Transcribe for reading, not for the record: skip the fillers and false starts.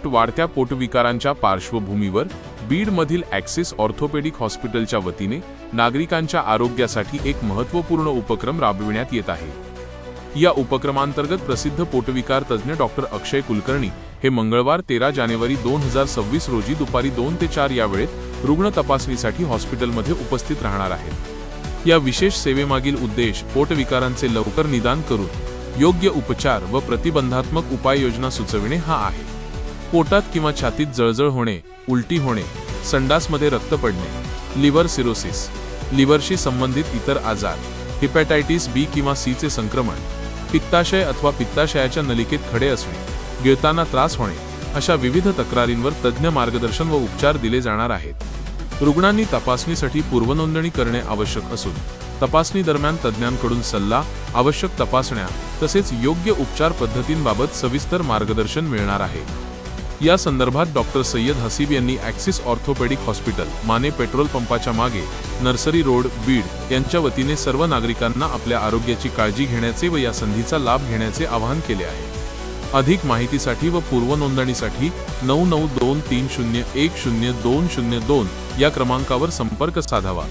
वाढत्या पोटविकारांच्या पार्श्वभूमीवर बीडमधील axis orthopaedic हॉस्पिटलच्या वतीने नागरिकांच्या आरोग्यासाठी एक महत्त्वपूर्ण उपक्रम राबविण्यात येत आहे। या उपक्रमांतर्गत प्रसिद्ध पोटविकार तज्ज्ञ डॉक्टर अक्षय कुलकर्णी हे मंगळवार 13 जानेवारी 2026 रोजी दुपारी 2 ते 4 या वेळेत रुग्ण तपासणीसाठी हॉस्पिटलमध्ये उपस्थित राहणार आहेत। या विशेष सेवेमागील उद्देश पोटविकारांचे लवकर निदान करून योग्य उपचार व प्रतिबंधात्मक उपाययोजना सुचविणे हा आहे। पोटात किंवा छातीत जळजळ होणे, उलटी होणे, संडासमध्ये रक्त पडणे, लिव्हर सिरोसिस, लिव्हरशी संबंधित इतर आजार, हेपॅटायटिस बी किंवा सी चे संक्रमण, पित्ताशय अथवा पित्ताशयाच्या नलिकेत खडे असणे, गिळताना त्रास होणे अशा विविध तक्रारींवर तज्ज्ञ मार्गदर्शन व उपचार दिले जाणार आहेत। रुग्णांनी तपासणीसाठी पूर्वनोंदणी करणे आवश्यक असून तपासणी दरम्यान तज्ज्ञांकडून सल्ला, आवश्यक तपासण्या तसेच योग्य उपचार पद्धतींबाबत सविस्तर मार्गदर्शन मिळणार आहे। या संदर्भात डॉक्टर सय्यद हसीब यांनी axis orthopaedic hospital, Mane petrol पंपाच्या मागे, नर्सरी रोड, बीड यांच्या वतीने सर्व नागरिकांना आपल्या आरोग्याची काळजी घेण्याचे व या संधीचा लाभ घेण्याचे आवाहन केले आहे। अधिक माहितीसाठी व पूर्वनोंदणीसाठी 9923010202 या क्रमांकावर संपर्क साधावा।